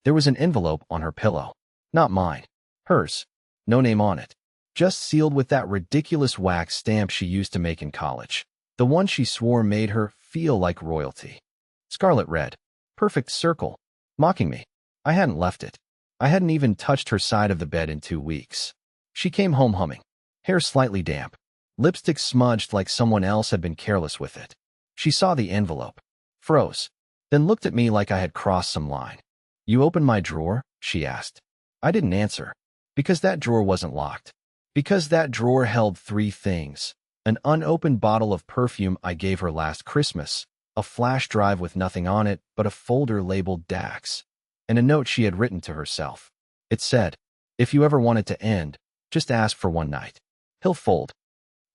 There was an envelope on her pillow. Not mine. Hers. No name on it. Just sealed with that ridiculous wax stamp she used to make in college. The one she swore made her feel like royalty. Scarlet red. Perfect circle. Mocking me. I hadn't left it. I hadn't even touched her side of the bed in 2 weeks. She came home humming. Hair slightly damp. Lipstick smudged like someone else had been careless with it. She saw the envelope. Froze. Then looked at me like I had crossed some line. "You opened my drawer?" she asked. I didn't answer. Because that drawer wasn't locked. Because that drawer held 3 things. An unopened bottle of perfume I gave her last Christmas, a flash drive with nothing on it but a folder labeled Dax, and a note she had written to herself. It said, "If you ever want it to end, just ask for one night. He'll fold."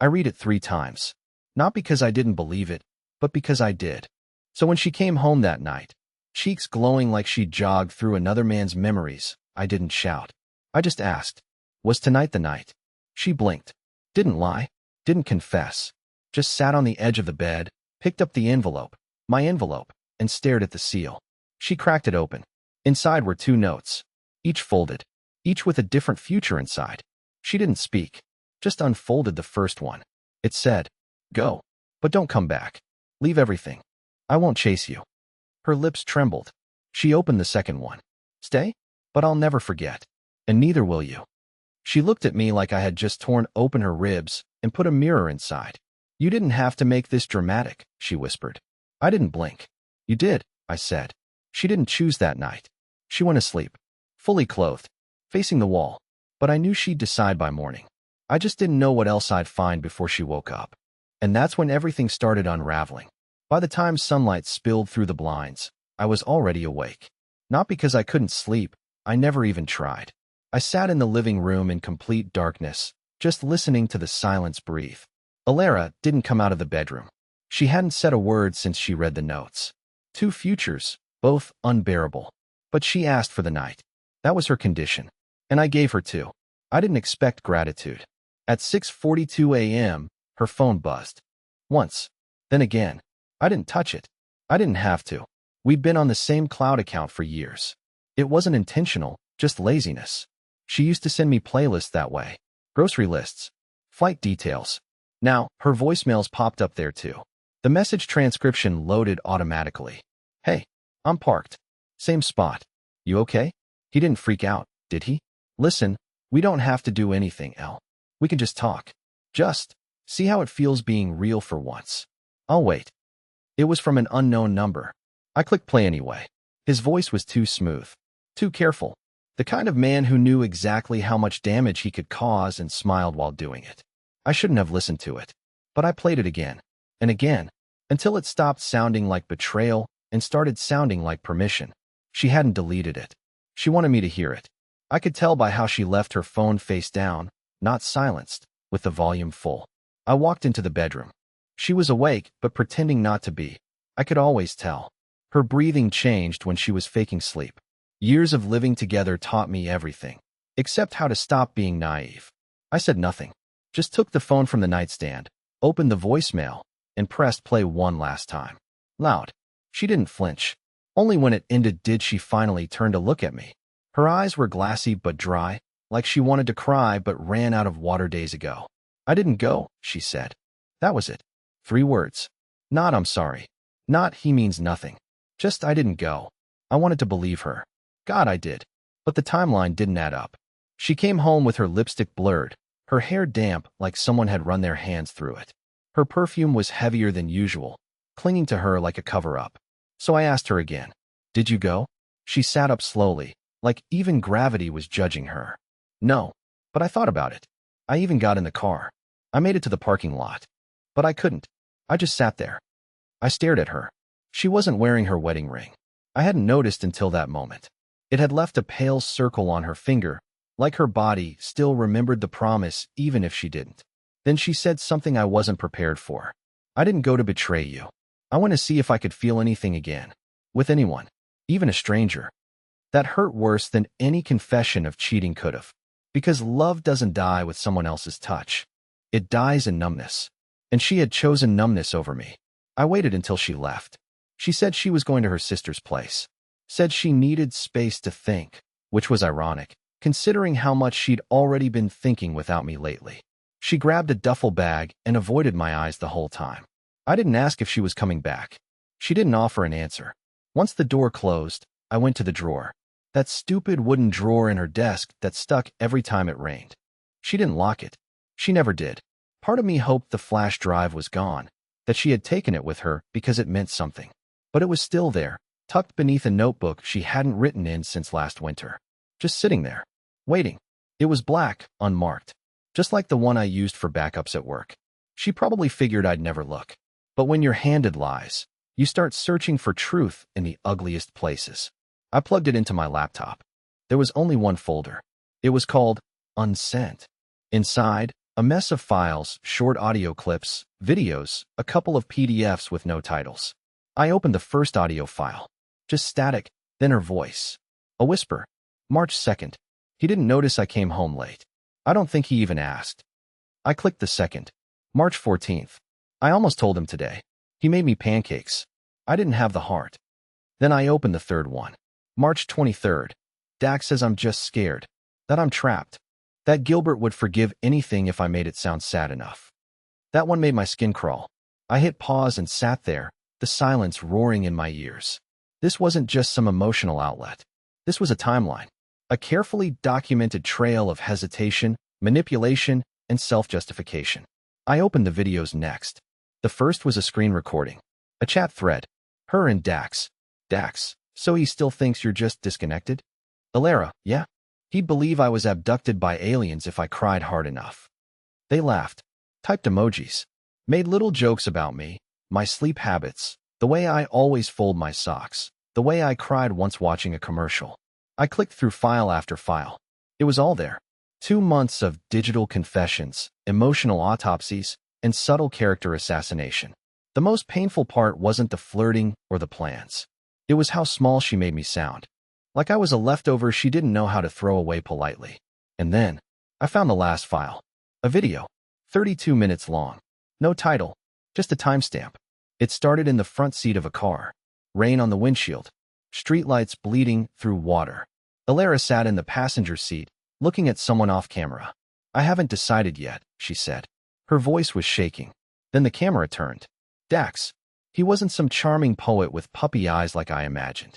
I read it 3 times. Not because I didn't believe it, but because I did. So when she came home that night, cheeks glowing like she jogged through another man's memories, I didn't shout. I just asked, "Was tonight the night?" She blinked. Didn't lie. Didn't confess. Just sat on the edge of the bed, picked up the envelope, my envelope, and stared at the seal. She cracked it open. Inside were 2 notes, each folded, each with a different future inside. She didn't speak, just unfolded the first one. It said, "Go, but don't come back. Leave everything. I won't chase you." Her lips trembled. She opened the second one. "Stay? But I'll never forget. And neither will you." She looked at me like I had just torn open her ribs and put a mirror inside. "You didn't have to make this dramatic," she whispered. I didn't blink. "You did," I said. She didn't choose that night. She went asleep, fully clothed, facing the wall, but I knew she'd decide by morning. I just didn't know what else I'd find before she woke up. And that's when everything started unraveling. By the time sunlight spilled through the blinds, I was already awake. Not because I couldn't sleep, I never even tried. I sat in the living room in complete darkness, just listening to the silence breathe. Alara didn't come out of the bedroom. She hadn't said a word since she read the notes. 2 futures, both unbearable. But she asked for the night. That was her condition. And I gave her 2. I didn't expect gratitude. At 6:42 a.m., her phone buzzed. Once. Then again. I didn't touch it. I didn't have to. We'd been on the same cloud account for years. It wasn't intentional, just laziness. She used to send me playlists that way. Grocery lists. Flight details. Now, her voicemails popped up there too. The message transcription loaded automatically. "Hey, I'm parked. Same spot. You okay?" He didn't freak out, did he? "Listen, we don't have to do anything, Elle. We can just talk. Just see how it feels being real for once. I'll wait." It was from an unknown number. I clicked play anyway. His voice was too smooth, too careful. The kind of man who knew exactly how much damage he could cause and smiled while doing it. I shouldn't have listened to it, but I played it again and again until it stopped sounding like betrayal and started sounding like permission. She hadn't deleted it. She wanted me to hear it. I could tell by how she left her phone face down, not silenced, with the volume full. I walked into the bedroom. She was awake, but pretending not to be. I could always tell. Her breathing changed when she was faking sleep. Years of living together taught me everything, except how to stop being naive. I said nothing, just took the phone from the nightstand, opened the voicemail, and pressed play one last time. Loud. She didn't flinch. Only when it ended did she finally turn to look at me. Her eyes were glassy but dry, like she wanted to cry but ran out of water days ago. "I didn't go," she said. That was it. 3 words. Not "I'm sorry." Not "he means nothing." Just "I didn't go." I wanted to believe her. God, I did. But the timeline didn't add up. She came home with her lipstick blurred, her hair damp like someone had run their hands through it. Her perfume was heavier than usual, clinging to her like a cover-up. So I asked her again, "Did you go?" She sat up slowly, like even gravity was judging her. "No, but I thought about it. I even got in the car. I made it to the parking lot. But I couldn't. I just sat there." I stared at her. She wasn't wearing her wedding ring. I hadn't noticed until that moment. It had left a pale circle on her finger, like her body still remembered the promise even if she didn't. Then she said something I wasn't prepared for. "I didn't go to betray you. I went to see if I could feel anything again. With anyone. Even a stranger." That hurt worse than any confession of cheating could have. Because love doesn't die with someone else's touch. It dies in numbness. And she had chosen numbness over me. I waited until she left. She said she was going to her sister's place. Said she needed space to think, which was ironic, considering how much she'd already been thinking without me lately. She grabbed a duffel bag and avoided my eyes the whole time. I didn't ask if she was coming back. She didn't offer an answer. Once the door closed, I went to the drawer. That stupid wooden drawer in her desk that stuck every time it rained. She didn't lock it. She never did. Part of me hoped the flash drive was gone, that she had taken it with her because it meant something. But it was still there, tucked beneath a notebook she hadn't written in since last winter. Just sitting there, waiting. It was black, unmarked, just like the one I used for backups at work. She probably figured I'd never look. But when you're handed lies, you start searching for truth in the ugliest places. I plugged it into my laptop. There was only one folder. It was called Unsent. Inside, a mess of files, short audio clips, videos, a couple of PDFs with no titles. I opened the first audio file. Just static, then her voice. A whisper. March 2nd. He didn't notice I came home late. I don't think he even asked. I clicked the second. March 14th. I almost told him today. He made me pancakes. I didn't have the heart. Then I opened the third one. March 23rd. Dax says I'm just scared. That I'm trapped. That Gilbert would forgive anything if I made it sound sad enough. That one made my skin crawl. I hit pause and sat there, the silence roaring in my ears. This wasn't just some emotional outlet. This was a timeline. A carefully documented trail of hesitation, manipulation, and self-justification. I opened the videos next. The first was a screen recording. A chat thread. Her and Dax. Dax, so he still thinks you're just disconnected? Alara, yeah? He'd believe I was abducted by aliens if I cried hard enough. They laughed, typed emojis, made little jokes about me, my sleep habits, the way I always fold my socks, the way I cried once watching a commercial. I clicked through file after file. It was all there. 2 months of digital confessions, emotional autopsies, and subtle character assassination. The most painful part wasn't the flirting or the plans. It was how small she made me sound. Like I was a leftover she didn't know how to throw away politely. And then, I found the last file. A video. 32 minutes long. No title. Just a timestamp. It started in the front seat of a car. Rain on the windshield. Streetlights bleeding through water. Alara sat in the passenger seat, looking at someone off camera. I haven't decided yet, she said. Her voice was shaking. Then the camera turned. Dax. He wasn't some charming poet with puppy eyes like I imagined.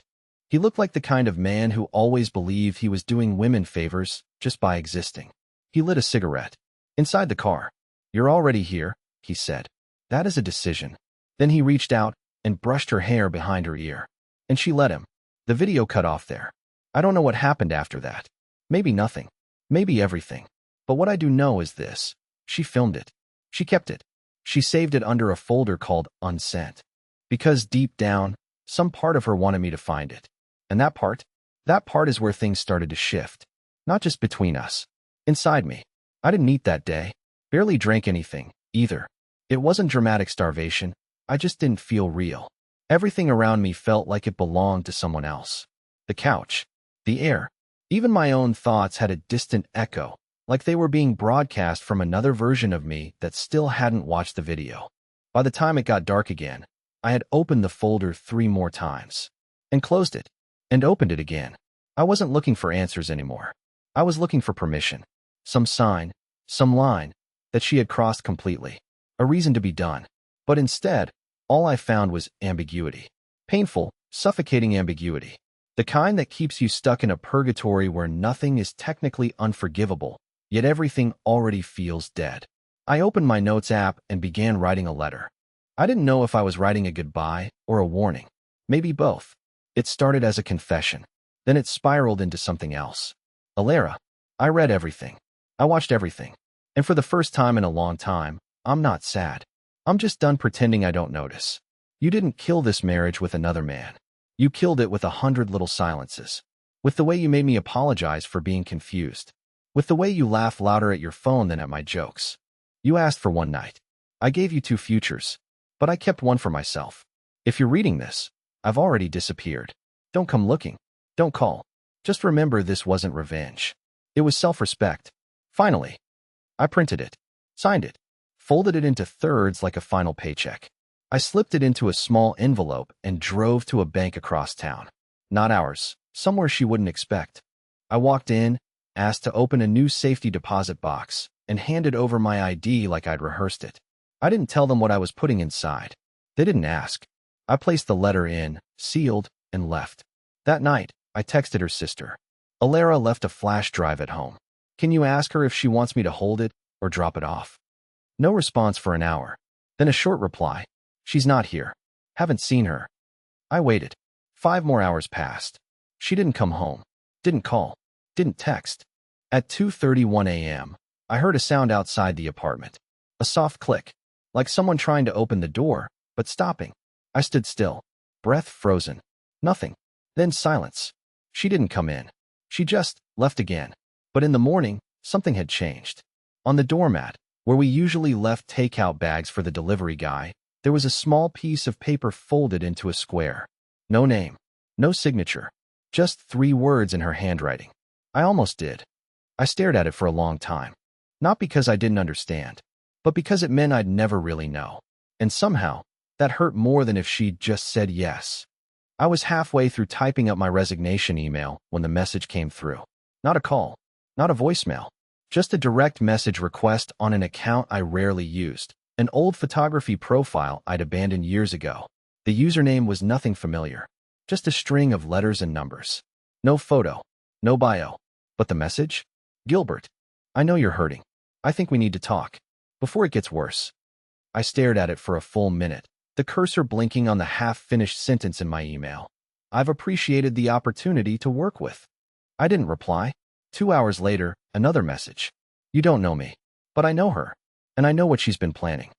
He looked like the kind of man who always believed he was doing women favors just by existing. He lit a cigarette. Inside the car. You're already here, he said. That is a decision. Then he reached out and brushed her hair behind her ear. And she let him. The video cut off there. I don't know what happened after that. Maybe nothing. Maybe everything. But what I do know is this. She filmed it. She kept it. She saved it under a folder called Unsent. Because deep down, some part of her wanted me to find it. And that part is where things started to shift. Not just between us. Inside me. I didn't eat that day. Barely drank anything, either. It wasn't dramatic starvation. I just didn't feel real. Everything around me felt like it belonged to someone else. The couch. The air. Even my own thoughts had a distant echo, like they were being broadcast from another version of me that still hadn't watched the video. By the time it got dark again, I had opened the folder 3 more times. And closed it. And opened it again. I wasn't looking for answers anymore. I was looking for permission. Some sign, some line, that she had crossed completely. A reason to be done. But instead, all I found was ambiguity. Painful, suffocating ambiguity. The kind that keeps you stuck in a purgatory where nothing is technically unforgivable, yet everything already feels dead. I opened my notes app and began writing a letter. I didn't know if I was writing a goodbye or a warning. Maybe both. It started as a confession. Then it spiraled into something else. Alara, I read everything. I watched everything. And for the first time in a long time, I'm not sad. I'm just done pretending I don't notice. You didn't kill this marriage with another man. You killed it with 100 little silences. With the way you made me apologize for being confused. With the way you laugh louder at your phone than at my jokes. You asked for one night. I gave you 2 futures. But I kept one for myself. If you're reading this, I've already disappeared. Don't come looking. Don't call. Just remember this wasn't revenge. It was self-respect. Finally. I printed it. Signed it. Folded it into thirds like a final paycheck. I slipped it into a small envelope and drove to a bank across town. not ours, somewhere she wouldn't expect. I walked in, asked to open a new safety deposit box, and handed over my ID like I'd rehearsed it. I didn't tell them what I was putting inside. They didn't ask. I placed the letter in, sealed, and left. That night, I texted her sister. Alara left a flash drive at home. Can you ask her if she wants me to hold it or drop it off? No response for an hour. Then a short reply. She's not here. Haven't seen her. I waited. 5 more hours passed. She didn't come home. Didn't call. Didn't text. At 2:31 a.m., I heard a sound outside the apartment. A soft click, like someone trying to open the door, but stopping. I stood still, breath frozen. Nothing. Then silence. She didn't come in. She just left again. But in the morning, something had changed. On the doormat, where we usually left takeout bags for the delivery guy, there was a small piece of paper folded into a square. No name. No signature. Just 3 words in her handwriting. I almost did. I stared at it for a long time. Not because I didn't understand, but because it meant I'd never really know. And somehow, that hurt more than if she'd just said yes. I was halfway through typing up my resignation email when the message came through. Not a call. Not a voicemail. Just a direct message request on an account I rarely used. An old photography profile I'd abandoned years ago. The username was nothing familiar. Just a string of letters and numbers. No photo. No bio. But the message? Gilbert, I know you're hurting. I think we need to talk. Before it gets worse. I stared at it for a full minute, the cursor blinking on the half-finished sentence in my email. I've appreciated the opportunity to work with. I didn't reply. 2 hours later, another message. You don't know me, but I know her, and I know what she's been planning.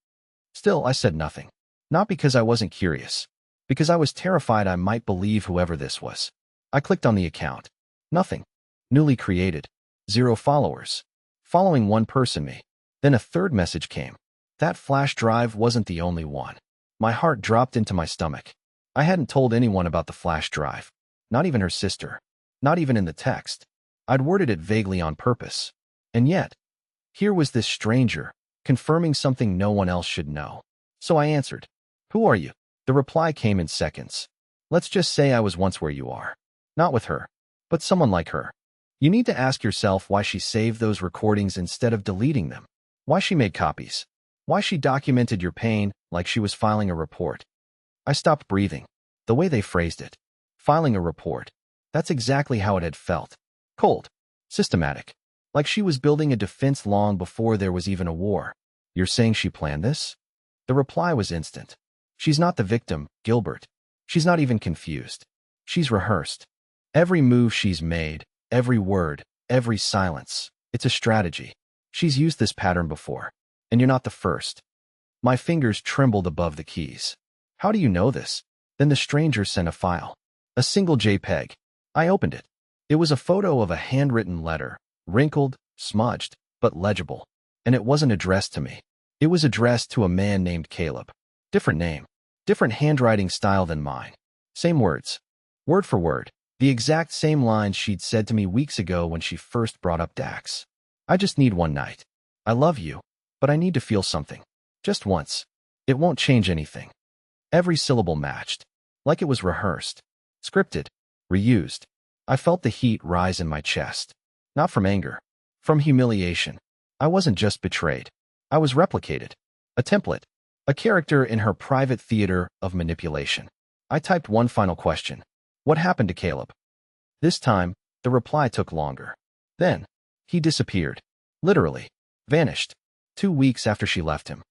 Still, I said nothing. Not because I wasn't curious, because I was terrified I might believe whoever this was. I clicked on the account. Nothing. Newly created. 0 followers. Following one person, me. Then a third message came. That flash drive wasn't the only one. My heart dropped into my stomach. I hadn't told anyone about the flash drive. Not even her sister. Not even in the text. I'd worded it vaguely on purpose. And yet, here was this stranger, confirming something no one else should know. So I answered. Who are you? The reply came in seconds. Let's just say I was once where you are. Not with her, but someone like her. You need to ask yourself why she saved those recordings instead of deleting them. Why she made copies. Why she documented your pain like she was filing a report. I stopped breathing. The way they phrased it. Filing a report. That's exactly how it had felt. Cold. Systematic. Like she was building a defense long before there was even a war. You're saying she planned this? The reply was instant. She's not the victim, Gilbert. She's not even confused. She's rehearsed. Every move she's made, every word, every silence. It's a strategy. She's used this pattern before. And you're not the first. My fingers trembled above the keys. How do you know this? Then the stranger sent a file. A single JPEG. I opened it. It was a photo of a handwritten letter, wrinkled, smudged, but legible. And it wasn't addressed to me. It was addressed to a man named Caleb. Different name. Different handwriting style than mine. Same words. Word for word. The exact same lines she'd said to me weeks ago when she first brought up Dax. I just need one night. I love you, but I need to feel something. Just once. It won't change anything. Every syllable matched. Like it was rehearsed. Scripted. Reused. I felt the heat rise in my chest. Not from anger. From humiliation. I wasn't just betrayed. I was replicated. A template. A character in her private theater of manipulation. I typed one final question. What happened to Caleb? This time, the reply took longer. Then, he disappeared. Literally. Vanished. 2 weeks after she left him.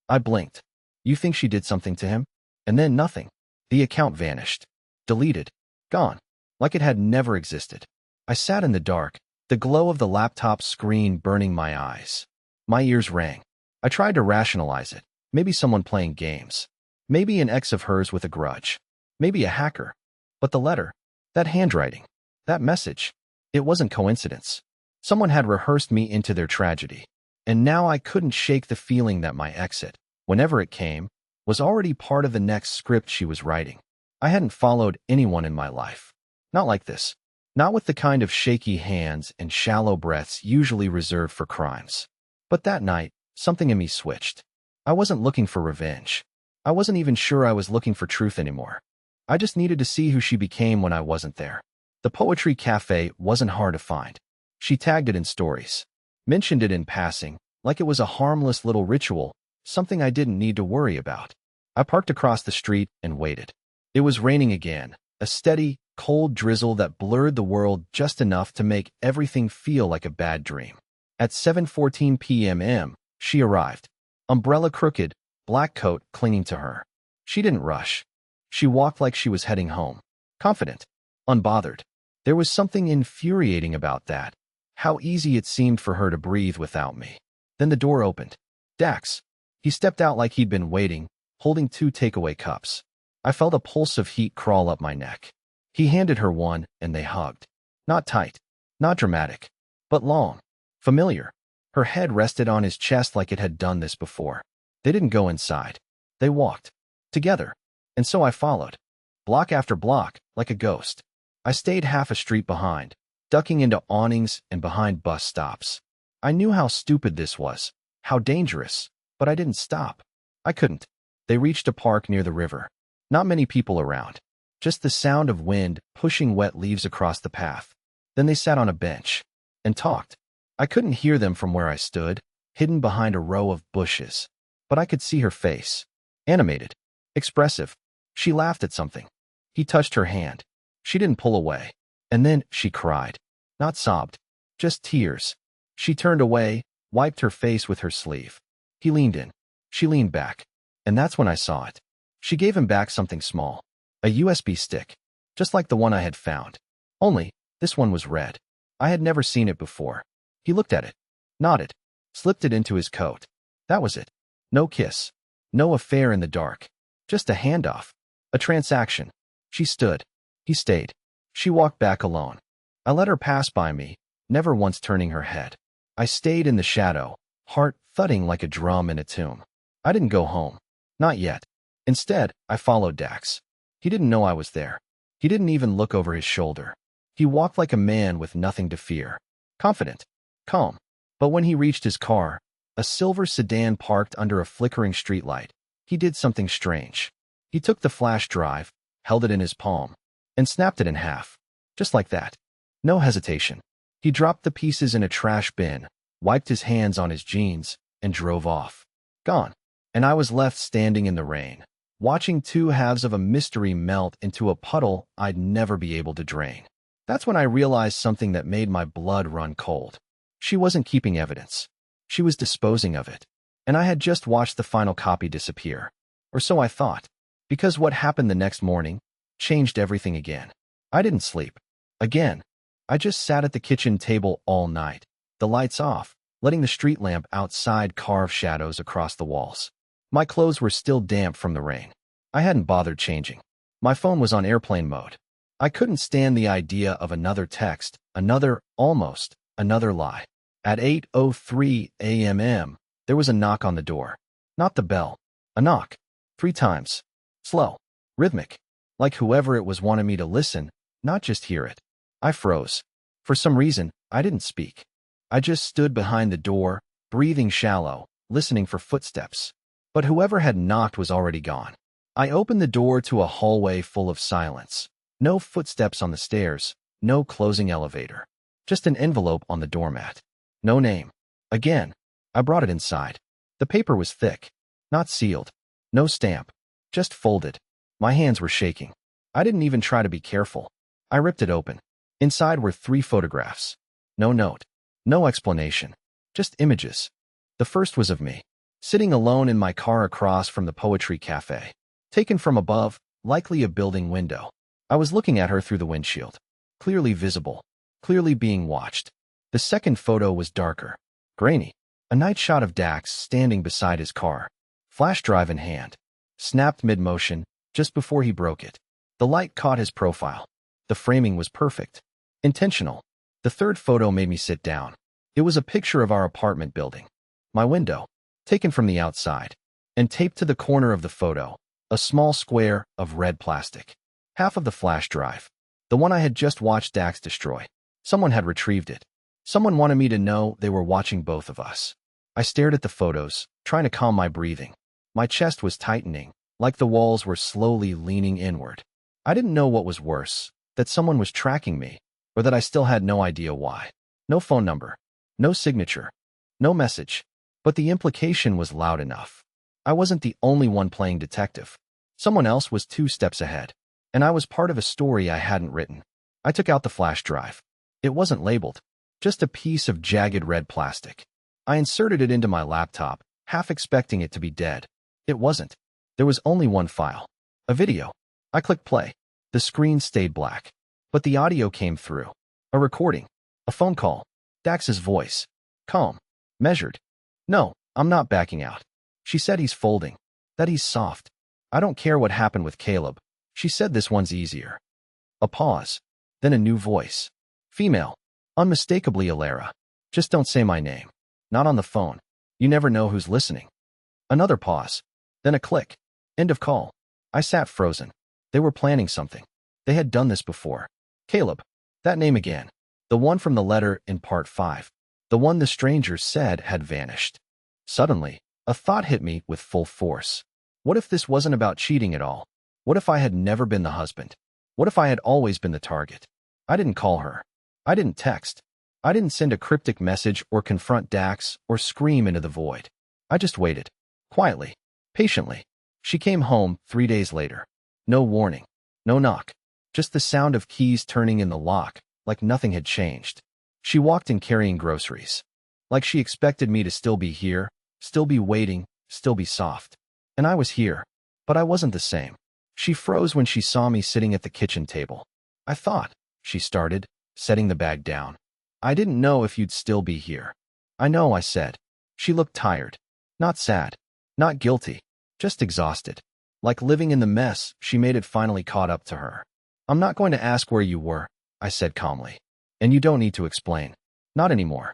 I blinked. You think she did something to him? And then nothing. The account vanished. Deleted. Gone. Like it had never existed. I sat in the dark, the glow of the laptop screen burning my eyes. My ears rang. I tried to rationalize it. Maybe someone playing games. Maybe an ex of hers with a grudge. Maybe a hacker. But the letter, that handwriting, that message, it wasn't coincidence. Someone had rehearsed me into their tragedy. And now I couldn't shake the feeling that my exit, whenever it came, was already part of the next script she was writing. I hadn't followed anyone in my life. Not like this. Not with the kind of shaky hands and shallow breaths usually reserved for crimes. But that night, something in me switched. I wasn't looking for revenge. I wasn't even sure I was looking for truth anymore. I just needed to see who she became when I wasn't there. The poetry cafe wasn't hard to find. She tagged it in stories, mentioned it in passing, like it was a harmless little ritual, something I didn't need to worry about. I parked across the street and waited. It was raining again, a steady, cold drizzle that blurred the world just enough to make everything feel like a bad dream. At 7:14 p.m., she arrived. Umbrella crooked, black coat clinging to her. She didn't rush. She walked like she was heading home. Confident. Unbothered. There was something infuriating about that. How easy it seemed for her to breathe without me. Then the door opened. Dax. He stepped out like he'd been waiting, holding 2 takeaway cups. I felt a pulse of heat crawl up my neck. He handed her one, and they hugged. Not tight. Not dramatic. But long. Familiar. Her head rested on his chest like it had done this before. They didn't go inside. They walked. Together. And so I followed. Block after block, like a ghost. I stayed half a street behind, ducking into awnings and behind bus stops. I knew how stupid this was, how dangerous, but I didn't stop. I couldn't. They reached a park near the river. Not many people around. Just the sound of wind pushing wet leaves across the path. Then they sat on a bench and talked. I couldn't hear them from where I stood, hidden behind a row of bushes. But I could see her face. Animated. Expressive. She laughed at something. He touched her hand. She didn't pull away. And then she cried. Not sobbed. Just tears. She turned away, wiped her face with her sleeve. He leaned in. She leaned back. And that's when I saw it. She gave him back something small. A USB stick. Just like the one I had found. Only, this one was red. I had never seen it before. He looked at it. Nodded. Slipped it into his coat. That was it. No kiss. No affair in the dark. Just a handoff. A transaction. She stood. He stayed. She walked back alone. I let her pass by me, never once turning her head. I stayed in the shadow, heart thudding like a drum in a tomb. I didn't go home. Not yet. Instead, I followed Dax. He didn't know I was there. He didn't even look over his shoulder. He walked like a man with nothing to fear. Confident. Calm. But when he reached his car, a silver sedan parked under a flickering streetlight, he did something strange. He took the flash drive, held it in his palm, and snapped it in half. Just like that. No hesitation. He dropped the pieces in a trash bin, wiped his hands on his jeans, and drove off. Gone. And I was left standing in the rain, watching 2 halves of a mystery melt into a puddle I'd never be able to drain. That's when I realized something that made my blood run cold. She wasn't keeping evidence. She was disposing of it. And I had just watched the final copy disappear. Or so I thought. Because what happened the next morning changed everything again. I didn't sleep. Again. I just sat at the kitchen table all night, the lights off, letting the street lamp outside carve shadows across the walls. My clothes were still damp from the rain. I hadn't bothered changing. My phone was on airplane mode. I couldn't stand the idea of another text, another lie. At 8:03 a.m., there was a knock on the door. Not the bell. A knock. 3 times. Slow. Rhythmic. Like whoever it was wanted me to listen, not just hear it. I froze. For some reason, I didn't speak. I just stood behind the door, breathing shallow, listening for footsteps. But whoever had knocked was already gone. I opened the door to a hallway full of silence. No footsteps on the stairs, no closing elevator. Just an envelope on the doormat. No name. Again, I brought it inside. The paper was thick. Not sealed. No stamp. Just folded. My hands were shaking. I didn't even try to be careful. I ripped it open. Inside were 3 photographs. No note. No explanation. Just images. The first was of me, sitting alone in my car across from the poetry cafe. Taken from above, likely a building window. I was looking at her through the windshield. Clearly visible. Clearly being watched. The second photo was darker. Grainy. A night shot of Dax standing beside his car. Flash drive in hand. Snapped mid-motion, just before he broke it. The light caught his profile. The framing was perfect. Intentional. The third photo made me sit down. It was a picture of our apartment building. My window. Taken from the outside. And taped to the corner of the photo. A small square of red plastic. Half of the flash drive. The one I had just watched Dax destroy. Someone had retrieved it. Someone wanted me to know they were watching both of us. I stared at the photos, trying to calm my breathing. My chest was tightening, like the walls were slowly leaning inward. I didn't know what was worse, that someone was tracking me, or that I still had no idea why. No phone number, no signature, no message. But the implication was loud enough. I wasn't the only one playing detective. Someone else was 2 steps ahead, and I was part of a story I hadn't written. I took out the flash drive. It wasn't labeled, just a piece of jagged red plastic. I inserted it into my laptop, half expecting it to be dead. It wasn't. There was only one file. A video. I clicked play. The screen stayed black, but the audio came through. A recording. A phone call. Dax's voice. Calm. Measured. No, I'm not backing out. She said he's folding. That he's soft. I don't care what happened with Caleb. She said this one's easier. A pause. Then a new voice. Female. Unmistakably Alara. Just don't say my name. Not on the phone. You never know who's listening. Another pause. Then a click. End of call. I sat frozen. They were planning something. They had done this before. Caleb. That name again. The one from the letter in part 5. The one the stranger said had vanished. Suddenly, a thought hit me with full force. What if this wasn't about cheating at all? What if I had never been the husband? What if I had always been the target? I didn't call her. I didn't text. I didn't send a cryptic message or confront Dax or scream into the void. I just waited. Quietly. Patiently. She came home 3 days later. No warning. No knock. Just the sound of keys turning in the lock, like nothing had changed. She walked in carrying groceries. Like she expected me to still be here, still be waiting, still be soft. And I was here. But I wasn't the same. She froze when she saw me sitting at the kitchen table. I thought, she started, setting the bag down. I didn't know if you'd still be here. I know, I said. She looked tired. Not sad. Not guilty. Just exhausted. Like living in the mess she made it finally caught up to her. I'm not going to ask where you were, I said calmly. And you don't need to explain. Not anymore.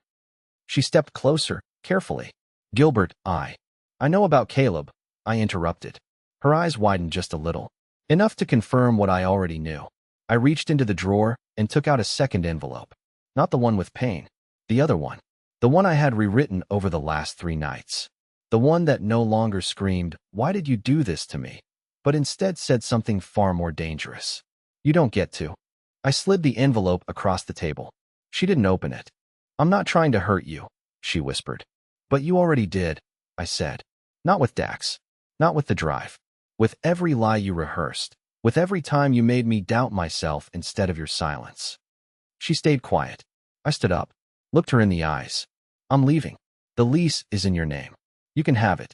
She stepped closer, carefully. Gilbert, I know about Caleb, I interrupted. Her eyes widened just a little. Enough to confirm what I already knew. I reached into the drawer and took out a second envelope. Not the one with pain. The other one. The one I had rewritten over the last 3 nights. The one that no longer screamed, "Why did you do this to me?" but instead said something far more dangerous. You don't get to. I slid the envelope across the table. She didn't open it. I'm not trying to hurt you, she whispered. But you already did, I said. Not with Dax. Not with the drive. With every lie you rehearsed. With every time you made me doubt myself instead of your silence. She stayed quiet. I stood up, looked her in the eyes. I'm leaving. The lease is in your name. You can have it.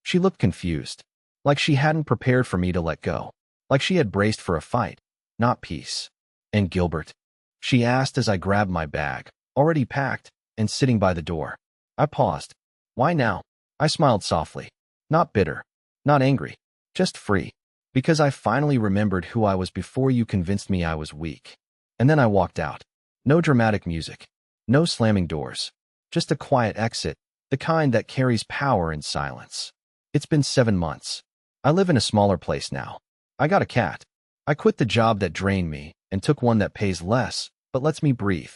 She looked confused. Like she hadn't prepared for me to let go. Like she had braced for a fight, not peace. And Gilbert? She asked as I grabbed my bag, already packed, and sitting by the door. I paused. Why now? I smiled softly. Not bitter. Not angry. Just free. Because I finally remembered who I was before you convinced me I was weak. And then I walked out. No dramatic music. No slamming doors. Just a quiet exit, the kind that carries power in silence. It's been 7 months. I live in a smaller place now. I got a cat. I quit the job that drained me and took one that pays less, but lets me breathe.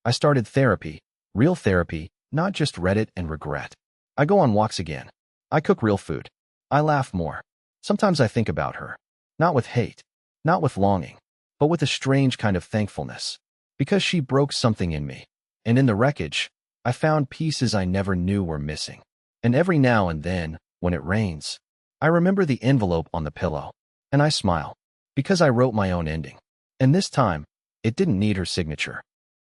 I started therapy, real therapy, not just Reddit and regret. I go on walks again. I cook real food. I laugh more. Sometimes I think about her. Not with hate, not with longing, but with a strange kind of thankfulness. Because she broke something in me. And in the wreckage, I found pieces I never knew were missing. And every now and then, when it rains, I remember the envelope on the pillow. And I smile. Because I wrote my own ending. And this time, it didn't need her signature.